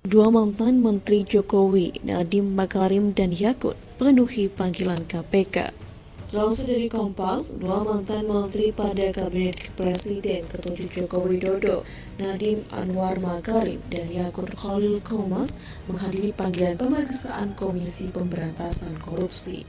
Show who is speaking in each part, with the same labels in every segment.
Speaker 1: Dua mantan Menteri Jokowi, Nadiem Makarim dan Yakut, penuhi panggilan KPK. Langsung dari Kompas, dua mantan menteri pada Kabinet Presiden ke-7 Joko Widodo, Nadiem Anwar Makarim dan Yakut Khalil Qomas menghadiri panggilan pemeriksaan Komisi Pemberantasan Korupsi.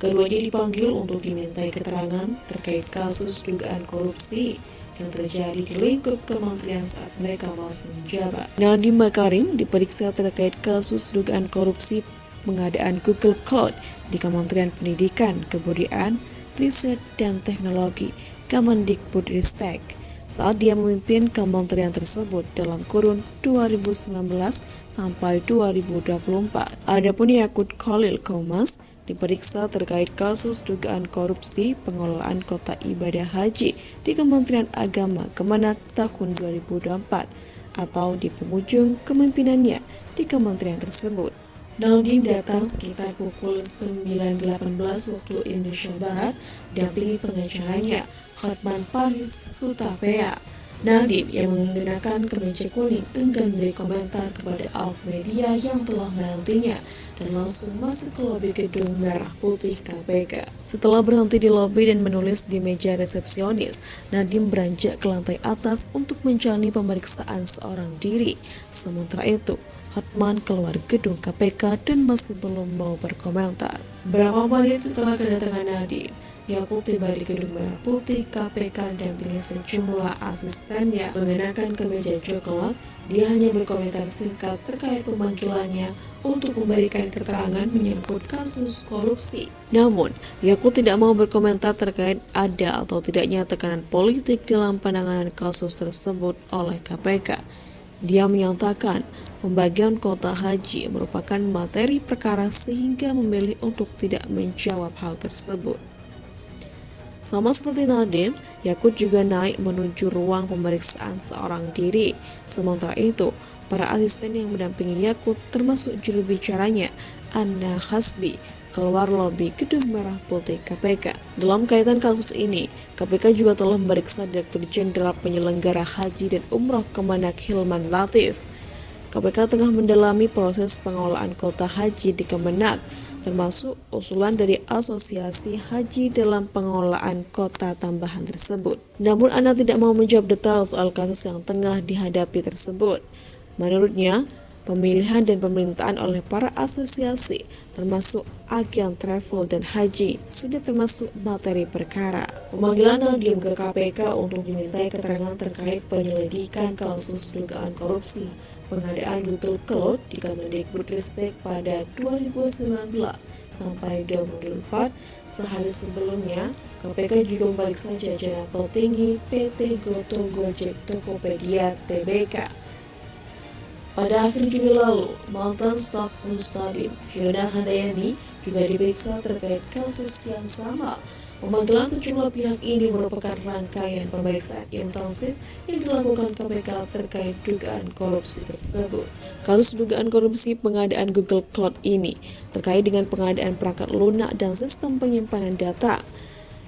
Speaker 1: Keduanya dipanggil untuk dimintai keterangan terkait kasus dugaan korupsi yang terjadi di lingkup kementerian saat mereka masih menjabat. Nadiem Makarim diperiksa terkait kasus dugaan korupsi pengadaan Google Cloud di Kementerian Pendidikan, Kebudayaan, Riset, dan Teknologi Kemendikbudristek saat dia memimpin kementerian tersebut dalam kurun 2019 sampai 2024. Adapun Yakut Khalil Qomas diperiksa terkait kasus dugaan korupsi pengelolaan kota ibadah haji di Kementerian Agama Kemenak tahun 2024 atau di penghujung kepemimpinannya di kementerian tersebut. Nadiem datang sekitar pukul 9.18 waktu Indonesia Barat, dampingi pengacaranya Hotman Paris Hutapea. Nadiem yang menggunakan kemeja kuning enggan beri komentar kepada awak media yang telah menantinya dan langsung masuk ke lobi gedung merah putih KPK. Setelah berhenti di lobi dan menulis di meja resepsionis, Nadiem beranjak ke lantai atas untuk menjalani pemeriksaan seorang diri. Sementara itu, Hotman keluar gedung KPK dan masih belum mau berkomentar. Berapa menit setelah kedatangan Nadiem, Yakut tiba di gedung merah putih KPK dan pilih sejumlah asistennya mengenakan kemeja coklat. Dia hanya berkomentar singkat terkait pemanggilannya untuk memberikan keterangan menyangkut kasus korupsi. Namun, Yakut tidak mau berkomentar terkait ada atau tidaknya tekanan politik dalam penanganan kasus tersebut oleh KPK. Dia menyatakan pembagian kota haji merupakan materi perkara sehingga memilih untuk tidak menjawab hal tersebut. Sama seperti Nadiem, Yakut juga naik menuju ruang pemeriksaan seorang diri. Sementara itu, para asisten yang mendampingi Yakut termasuk juru bicaranya, Anna Hasbi, keluar lobi gedung merah putih KPK. Dalam kaitan kasus ini, KPK juga telah memeriksa Direktur Jenderal Penyelenggara Haji dan Umroh Kemenak Hilman Latif. KPK tengah mendalami proses pengelolaan kota haji di Kemenak, termasuk usulan dari Asosiasi Haji dalam pengelolaan kota tambahan tersebut. Namun Anna tidak mau menjawab detail soal kasus yang tengah dihadapi tersebut. Menurutnya, pemilihan dan pemerintahan oleh para asosiasi, termasuk agen travel dan haji, sudah termasuk materi perkara. Pemanggilan Nadiem ke KPK untuk dimintai keterangan terkait penyelidikan kasus dugaan korupsi pengadaan Google Cloud di Kemendikbudristek pada 2019 sampai 2024. Sehari sebelumnya, KPK juga memeriksa jajaran petinggi PT Goto Gojek Tokopedia Tbk. Pada akhir Juli lalu, mantan staf Nadiem, Fiona Handayani, juga diperiksa terkait kasus yang sama. Pemanggilan sejumlah pihak ini merupakan rangkaian pemeriksaan intensif yang dilakukan KPK terkait dugaan korupsi tersebut. Kasus dugaan korupsi pengadaan Google Cloud ini terkait dengan pengadaan perangkat lunak dan sistem penyimpanan data.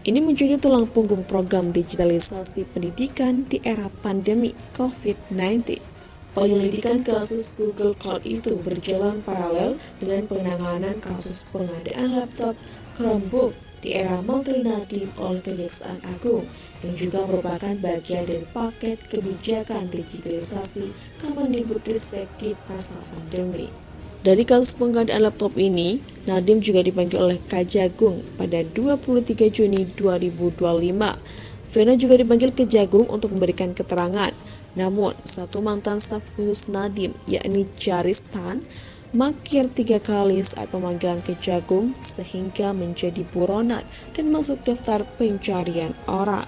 Speaker 1: Ini menjadi tulang punggung program digitalisasi pendidikan di era pandemi COVID-19. Penyelidikan kasus Google Cloud itu berjalan paralel dengan penanganan kasus pengadaan laptop Chromebook di era Menteri Nadiem oleh Kejaksaan Agung, yang juga merupakan bagian dari paket kebijakan digitalisasi Kemendikbudristek di masa pandemi. Dari kasus pengadaan laptop ini, Nadiem juga dipanggil oleh Kejagung pada 23 Juni 2025. Fiona juga dipanggil Kejagung untuk memberikan keterangan. Namun, satu mantan staf khusus Nadiem, yakni Jaristan, mangkir 3 kali saat pemanggilan Kejagung sehingga menjadi buronan dan masuk daftar pencarian orang.